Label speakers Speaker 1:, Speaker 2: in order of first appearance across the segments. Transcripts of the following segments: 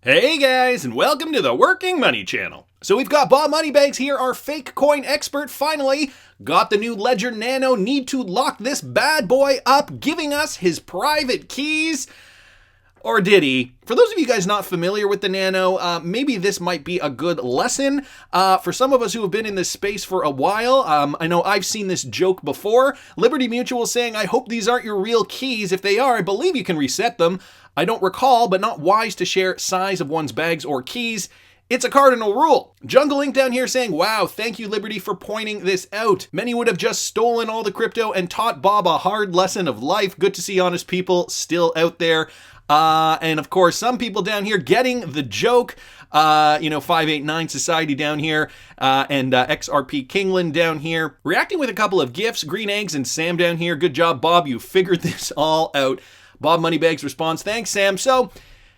Speaker 1: Hey guys, and welcome to the Working Money Channel. So we've got Bob Moneybags here, our fake coin expert, finally got the new Ledger Nano, need to lock this bad boy up, giving us his private keys. Or did he? For those of you guys not familiar with the Nano, maybe this might be a good lesson. For some of us who have been in this space for a while, I know I've seen this joke before. Liberty Mutual saying, I hope these aren't your real keys. If they are, I believe you can reset them. I don't recall, but not wise to share size of one's bags or keys. It's a cardinal rule. Jungle Link down here saying, wow, thank you Liberty for pointing this out. Many would have just stolen all the crypto and taught Bob a hard lesson of life. Good to see honest people still out there. And of course, some people down here getting the joke. 589 Society down here, and XRP Kingland down here. Reacting with a couple of gifts, Green Eggs and Sam down here. Good job, Bob. You figured this all out. Bob Moneybags responds, thanks, Sam. So,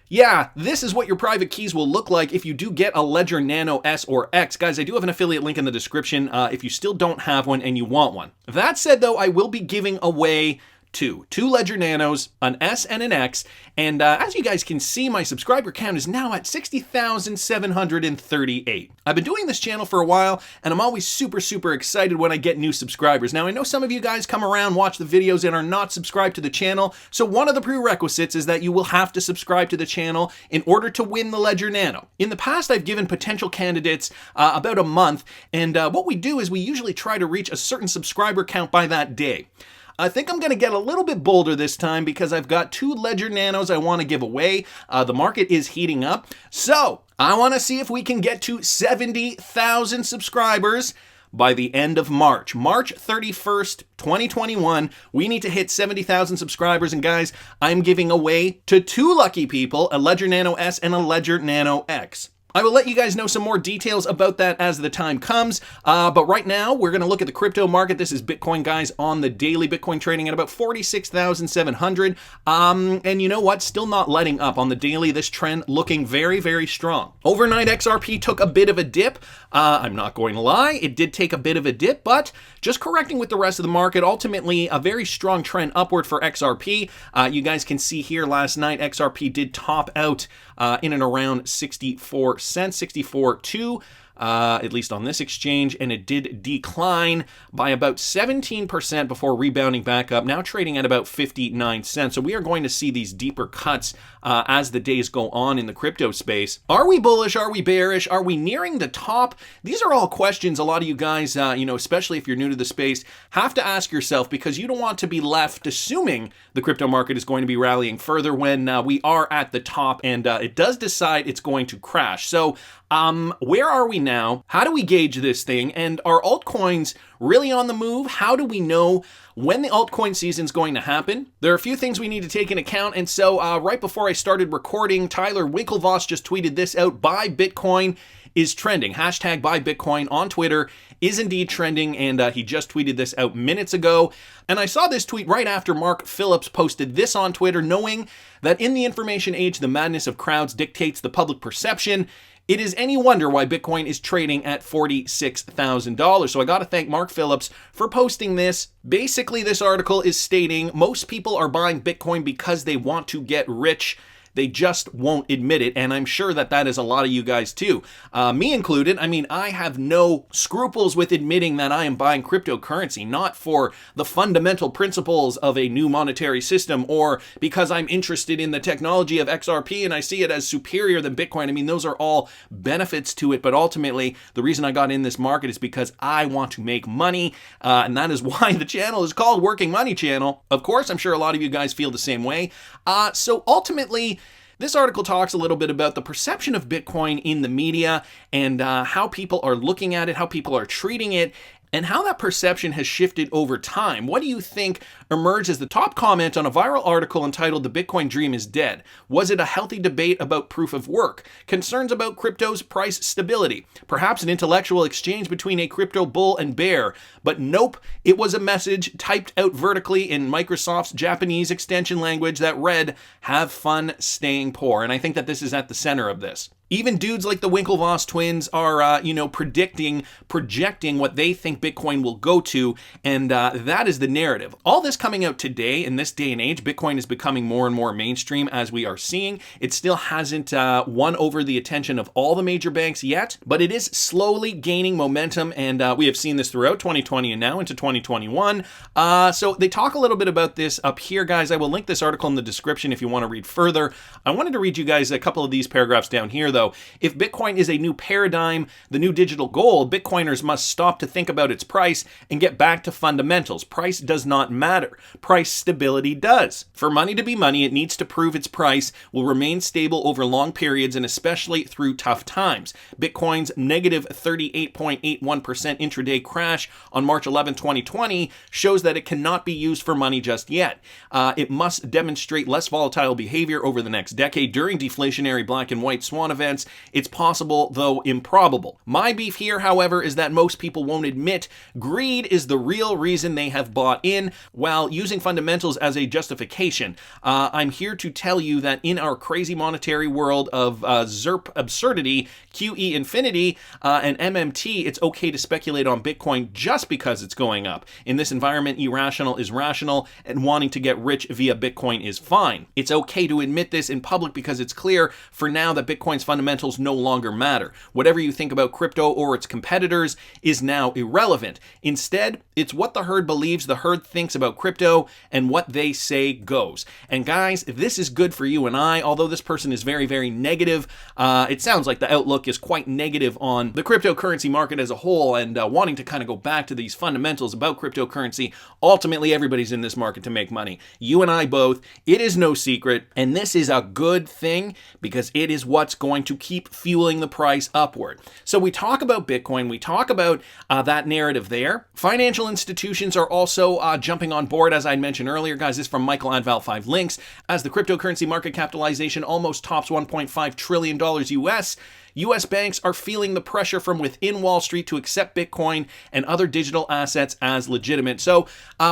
Speaker 1: yeah, this is what your private keys will look like if you do get a Ledger Nano S or X. Guys, I do have an affiliate link in the description if you still don't have one and you want one. That said, though, I will be giving away two Ledger Nanos, an S and an X, and as you guys can see, my subscriber count is now at 60,738. I've been doing this channel for a while, and I'm always super excited when I get new subscribers. Now, I know some of you guys come around, watch the videos, and are not subscribed to the channel, so one of the prerequisites is that you will have to subscribe to the channel in order to win the Ledger Nano. In the past, I've given potential candidates about a month, and what we do is we usually try to reach a certain subscriber count by that day. I think I'm going to get a little bit bolder this time because I've got two Ledger Nanos I want to give away. The market is heating up. So I want to see if we can get to 70,000 subscribers by the end of March. March 31st, 2021. We need to hit 70,000 subscribers. And guys, I'm giving away to two lucky people, a Ledger Nano S and a Ledger Nano X. I will let you guys know some more details about that as the time comes, but right now we're going to look at the crypto market. This is Bitcoin, guys, on the daily. Bitcoin trading at about 46,700, and you know what? Still not letting up on the daily. This trend looking very strong. Overnight, XRP took a bit of a dip. I'm not going to lie, it did take a bit of a dip, but just correcting with the rest of the market. Ultimately, a very strong trend upward for XRP. You guys can see here last night, XRP did top out in and around 64 cents, 64.2, at least on this exchange, and it did decline by about 17% before rebounding back up, now trading at about 59 cents. So we are going to see these deeper cuts as the days go on in the crypto space. Are we bullish? Are we bearish? Are we nearing the top? These are all questions a lot of you guys, especially if you're new to the space, have to ask yourself, because you don't want to be left assuming the crypto market is going to be rallying further when we are at the top and it does decide it's going to crash. So where are we now? How do we gauge this thing? And are altcoins really on the move? How do we know when the altcoin season is going to happen? There are a few things we need to take into account. And so right before I started recording, Tyler Winklevoss just tweeted this out. Buy Bitcoin is trending. Hashtag buy Bitcoin on Twitter is indeed trending. And he just tweeted this out minutes ago. And I saw this tweet right after Mark Phillips posted this on Twitter, knowing that in the information age, the madness of crowds dictates the public perception. It is any wonder why Bitcoin is trading at $46,000. So I got to thank Mark Phillips for posting this. Basically, this article is stating most people are buying Bitcoin because they want to get rich. They just won't admit it, and I'm sure that that is a lot of you guys too. Me included. I mean, I have no scruples with admitting that I am buying cryptocurrency, not for the fundamental principles of a new monetary system or because I'm interested in the technology of XRP and I see it as superior than Bitcoin. I mean, those are all benefits to it, but ultimately, the reason I got in this market is because I want to make money, and that is why the channel is called Working Money Channel. Of course, I'm sure a lot of you guys feel the same way. So ultimately, this article talks a little bit about the perception of Bitcoin in the media and how people are looking at it, how people are treating it, and how that perception has shifted over time. What do you think emerged as the top comment on a viral article entitled "The Bitcoin Dream is Dead"? Was it a healthy debate about proof of work? Concerns about crypto's price stability? Perhaps an intellectual exchange between a crypto bull and bear? But nope, it was a message typed out vertically in Microsoft's Japanese extension language that read, "Have fun staying poor." And I think that this is at the center of this. Even dudes like the Winklevoss twins are, projecting what they think Bitcoin will go to, and that is the narrative. All this coming out today in this day and age, Bitcoin is becoming more and more mainstream, as we are seeing. It still hasn't won over the attention of all the major banks yet, but it is slowly gaining momentum, and we have seen this throughout 2020 and now into 2021. So they talk a little bit about this up here, guys. I will link this article in the description if you want to read further. I wanted to read you guys a couple of these paragraphs down here, though. If Bitcoin is a new paradigm, the new digital gold, Bitcoiners must stop to think about its price and get back to fundamentals. Price does not matter. Price stability does. For money to be money, it needs to prove its price will remain stable over long periods and especially through tough times. Bitcoin's negative 38.81% intraday crash on March 11, 2020 shows that it cannot be used for money just yet. It must demonstrate less volatile behavior over the next decade during deflationary black and white swan events. It's possible, though improbable. My beef here, however, is that most people won't admit greed is the real reason they have bought in, while using fundamentals as a justification. I'm here to tell you that in our crazy monetary world of ZERP absurdity, QE infinity, and MMT, it's okay to speculate on Bitcoin just because it's going up. In this environment, irrational is rational, and wanting to get rich via Bitcoin is fine. It's okay to admit this in public because it's clear for now that Bitcoin's fundamentals no longer matter. Whatever you think about crypto or its competitors is now irrelevant. Instead, it's what the herd believes the herd thinks about crypto, and what they say goes. And guys, this is good for you and I. Although this person is very, very negative, it sounds like the outlook is quite negative on the cryptocurrency market as a whole, and wanting to kind of go back to these fundamentals about cryptocurrency. Ultimately, everybody's in this market to make money. You and I both. It is no secret, and this is a good thing because it is what's going to keep fueling the price upward. So we talk about Bitcoin, we talk about that narrative there. Financial institutions are also jumping on board, as I mentioned earlier. Guys, this is from Michael at Val5 Links. As the cryptocurrency market capitalization almost tops $1.5 trillion US, U.S. banks are feeling the pressure from within Wall Street to accept Bitcoin and other digital assets as legitimate. So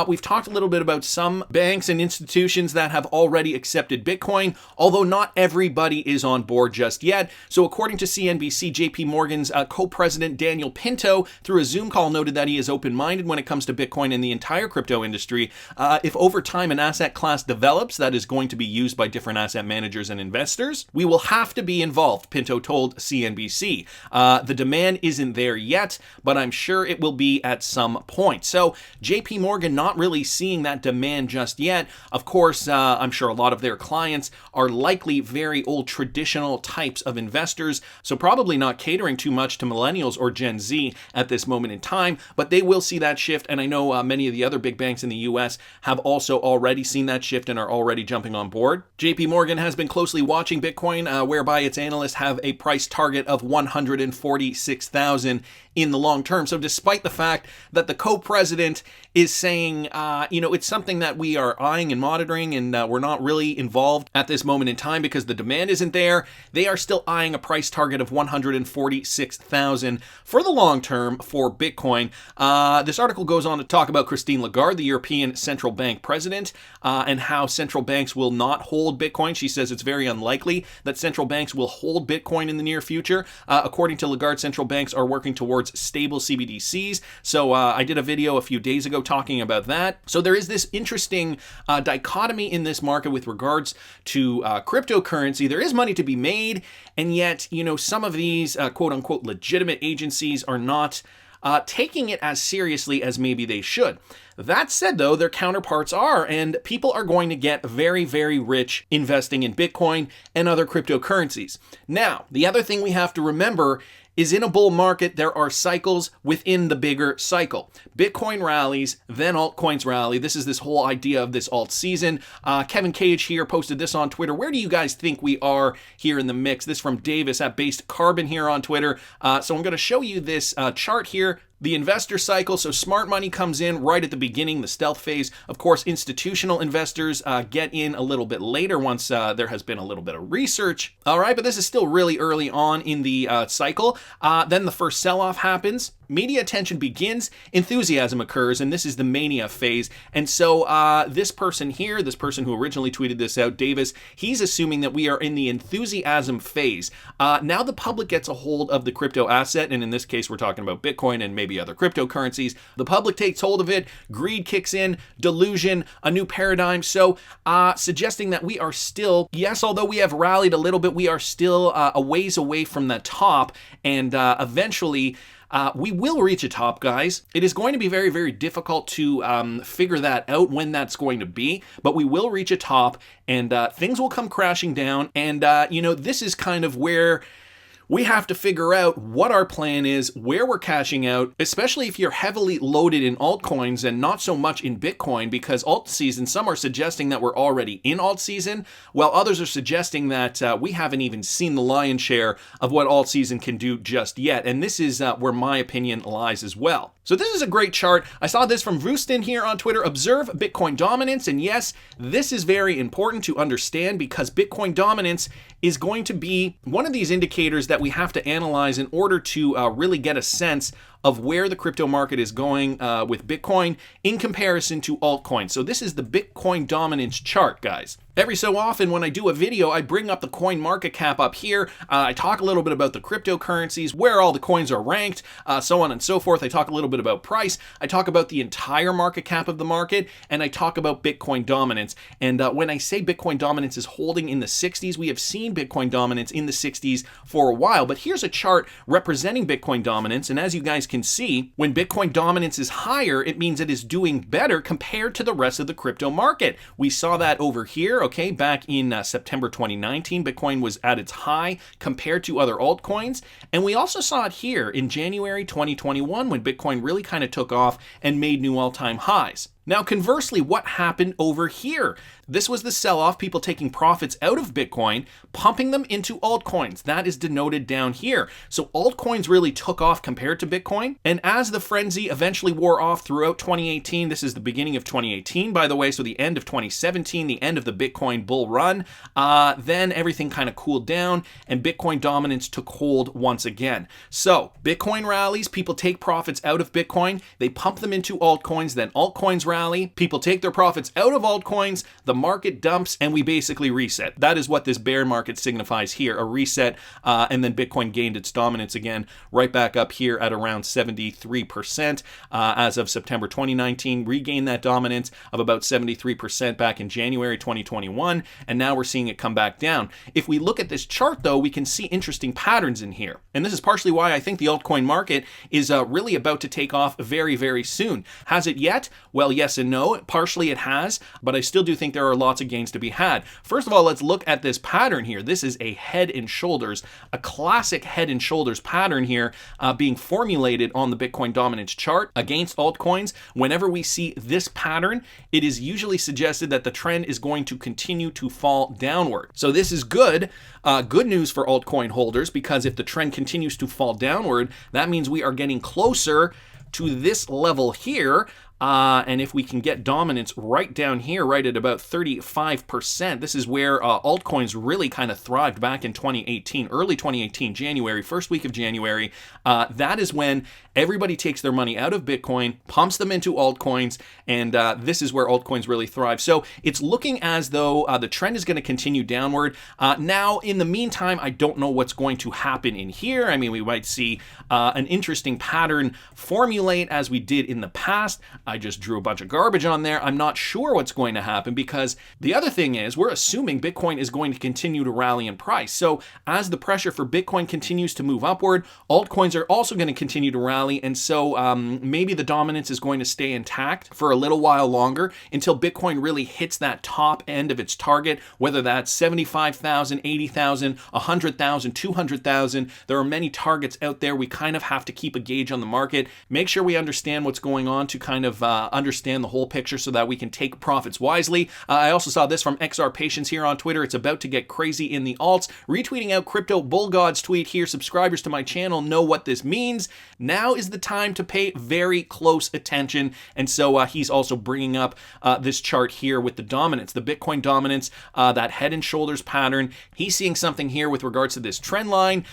Speaker 1: we've talked a little bit about some banks and institutions that have already accepted Bitcoin, although not everybody is on board just yet. So according to CNBC, JP Morgan's co-president Daniel Pinto, through a Zoom call, noted that he is open-minded when it comes to Bitcoin and the entire crypto industry. If over time an asset class develops that is going to be used by different asset managers and investors, we will have to be involved, Pinto told CNBC. The demand isn't there yet, but I'm sure it will be at some point. So JP Morgan not really seeing that demand just yet. Of course, I'm sure a lot of their clients are likely very old traditional types of investors, so probably not catering too much to millennials or Gen Z at this moment in time, but they will see that shift, and I know many of the other big banks in the US have also already seen that shift and are already jumping on board. JP Morgan has been closely watching Bitcoin, whereby its analysts have a price target of 146,000 in the long term. So despite the fact that the co-president is saying, it's something that we are eyeing and monitoring, and we're not really involved at this moment in time because the demand isn't there, they are still eyeing a price target of 146,000 for the long term for Bitcoin. This article goes on to talk about Christine Lagarde, the European Central Bank president, and how central banks will not hold Bitcoin. She says it's very unlikely that central banks will hold Bitcoin in the near future. According to Lagarde, central banks are working towards stable CBDCs. So I did a video a few days ago talking about that. So there is this interesting dichotomy in this market with regards to cryptocurrency. There is money to be made, and yet, some of these quote unquote legitimate agencies are not taking it as seriously as maybe they should. That said, though, their counterparts are, and people are going to get very, very rich investing in Bitcoin and other cryptocurrencies. Now, the other thing we have to remember is in a bull market, there are cycles within the bigger cycle. Bitcoin rallies, then altcoins rally. This is this whole idea of this alt season. Kevin Cage here posted this on Twitter. Where do you guys think we are here in the mix? This from Davis at BASEDKARBON here on Twitter. So I'm going to show you this chart here. The investor cycle, so smart money comes in right at the beginning, the stealth phase. Of course, institutional investors get in a little bit later once there has been a little bit of research. All right, but this is still really early on in the cycle. Then the first sell-off happens. media attention begins, enthusiasm occurs, and this is the mania phase. And so this person here, this person who originally tweeted this out, Davis, he's assuming that we are in the enthusiasm phase. Now the public gets a hold of the crypto asset, and in this case we're talking about Bitcoin and maybe other cryptocurrencies. The public takes hold of it, greed kicks in, delusion, a new paradigm. So suggesting that we are still, yes, although we have rallied a little bit, we are still a ways away from the top, and eventually we will reach a top, guys. It is going to be very, very difficult to figure that out when that's going to be, but we will reach a top, and things will come crashing down. And, you know, this is kind of where we have to figure out what our plan is, where we're cashing out, especially if you're heavily loaded in altcoins and not so much in Bitcoin, because alt season, some are suggesting that we're already in alt season, while others are suggesting that we haven't even seen the lion's share of what alt season can do just yet. And this is where my opinion lies as well. So this is a great chart. I saw this from Vustin here on Twitter. Observe Bitcoin dominance. And yes, this is very important to understand, because Bitcoin dominance is going to be one of these indicators that we have to analyze in order to really get a sense of where the crypto market is going with Bitcoin in comparison to altcoins. So this is the Bitcoin dominance chart, guys. Every so often when I do a video, I bring up the coin market cap up here. I talk a little bit about the cryptocurrencies, where all the coins are ranked, so on and so forth. I talk a little bit about price. I talk about the entire market cap of the market, and I talk about Bitcoin dominance. And when I say Bitcoin dominance is holding in the 60s, we have seen Bitcoin dominance in the 60s for a while. But here's a chart representing Bitcoin dominance, and as you guys can see, when Bitcoin dominance is higher, it means it is doing better compared to the rest of the crypto market. We saw that over here, okay, back in September 2019, Bitcoin was at its high compared to other altcoins. And we also saw it here in January 2021, when Bitcoin really kind of took off and made new all-time highs. Now, conversely, what happened over here? This was the sell-off, people taking profits out of Bitcoin, pumping them into altcoins. That is denoted down here. So altcoins really took off compared to Bitcoin. And as the frenzy eventually wore off throughout 2018, this is the beginning of 2018, by the way, so the end of 2017, the end of the Bitcoin bull run, then everything kind of cooled down and Bitcoin dominance took hold once again. So Bitcoin rallies, people take profits out of Bitcoin, they pump them into altcoins, then altcoins rally, people take their profits out of altcoins, the market dumps, and we basically reset. That is what this bear market signifies here, a reset, and then Bitcoin gained its dominance again, right back up here at around 73% as of September 2019, regained that dominance of about 73% back in January 2021, and now we're seeing it come back down. If we look at this chart, though, we can see interesting patterns in here, and this is partially why I think the altcoin market is really about to take off very, very soon. Has it yet? Well, yes and no. Partially it has, but I still do think there are lots of gains to be had. First of all, let's look at this pattern here. This is a head and shoulders, a classic head and shoulders pattern here being formulated on the Bitcoin dominance chart against altcoins. Whenever we see this pattern, it is usually suggested that the trend is going to continue to fall downward. So this is good. Good news for altcoin holders, because if the trend continues to fall downward, that means we are getting closer to this level here. And if we can get dominance right down here, right at about 35%, this is where altcoins really kind of thrived back in 2018, early 2018, January, first week of January. That is when everybody takes their money out of Bitcoin, pumps them into altcoins, and this is where altcoins really thrive. So it's looking as though the trend is going to continue downward. Now, in the meantime, I don't know what's going to happen in here. I mean, we might see an interesting pattern formulate as we did in the past. I just drew a bunch of garbage on there. I'm not sure what's going to happen, because the other thing is we're assuming Bitcoin is going to continue to rally in price. So as the pressure for Bitcoin continues to move upward, altcoins are also going to continue to rally. And so maybe the dominance is going to stay intact for a little while longer until Bitcoin really hits that top end of its target, whether that's 75,000, 80,000, 100,000, 200,000. There are many targets out there. We kind of have to keep a gauge on the market, make sure we understand what's going on to kind of of understand the whole picture so that we can take profits wisely. I also saw this from XRPARTISAN here on Twitter. It's about to get crazy in the alts. Retweeting out Crypto Bull God's tweet here. Subscribers to my channel know what this means. Now is the time to pay very close attention. And so he's also bringing up this chart here with the dominance, the Bitcoin dominance, that head and shoulders pattern. He's seeing something here with regards to this trend line.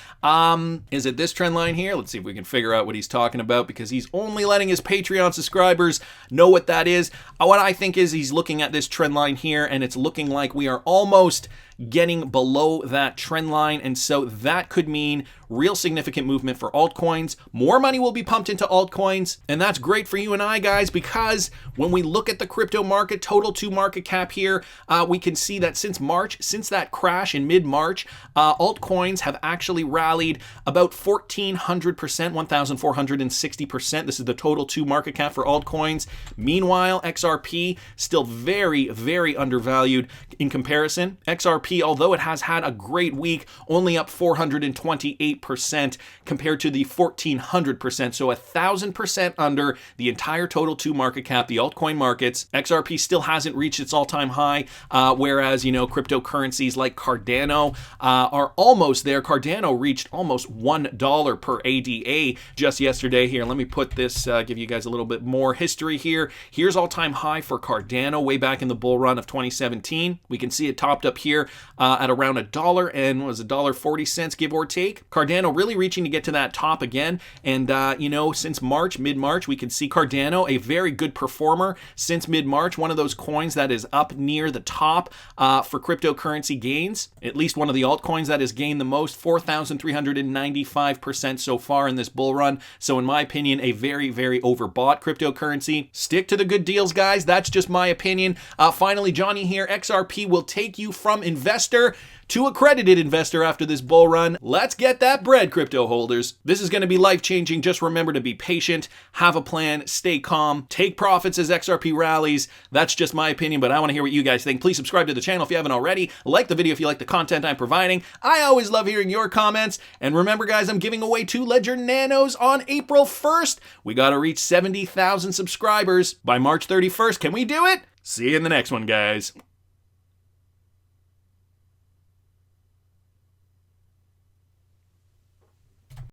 Speaker 1: Is it this trend line here? Let's see if we can figure out what he's talking about, because he's only letting his Patreon subscribers know what that is. What I think is he's looking at this trend line here, and it's looking like we are almost getting below that trend line, and so that could mean real significant movement for altcoins. More money will be pumped into altcoins, and that's great for you and I, guys, because when we look at the crypto market, total to market cap here, we can see that since March, since that crash in mid-March, altcoins have actually rallied about 1,400%, 1,460%. This is the total to market cap for altcoins. Meanwhile, XRP still very, very undervalued in comparison. XRP, although it has had a great week, only up 428% compared to the 1,400%, so 1,000% under the entire total to market cap, the altcoin markets. XRP still hasn't reached its all-time high, whereas, you know, cryptocurrencies like Cardano are almost there. Cardano reached almost $1 per ADA just yesterday. Here, let me put this, give you guys a little bit more history here. Here's all-time high for Cardano way back in the bull run of 2017. We can see it topped up here at around $1 and was $1.40, give or take. Cardano really reaching to get to that top again. And, you know, since March, mid-March, we can see Cardano, a very good performer since mid-March, one of those coins that is up near the top for cryptocurrency gains. At least one of the altcoins that has gained the most, 4,395% so far in this bull run. So in my opinion, a very, very overbought cryptocurrency. Stick to the good deals, guys. That's just my opinion. Finally, Johnny here. XRP will take you from investor to accredited investor after this bull run. Let's get that bread, crypto holders. This is going to be life-changing. Just remember to be patient, have a plan, stay calm, take profits as XRP rallies. That's just my opinion, but I want to hear what you guys think. Please subscribe to the channel if you haven't already. Like the video if you like the content I'm providing. I always love hearing your comments. And remember, guys, I'm giving away 2 Ledger Nanos on April 1st. We got to reach 70,000 subscribers by March 31st. Can we do it? See you in the next one, guys.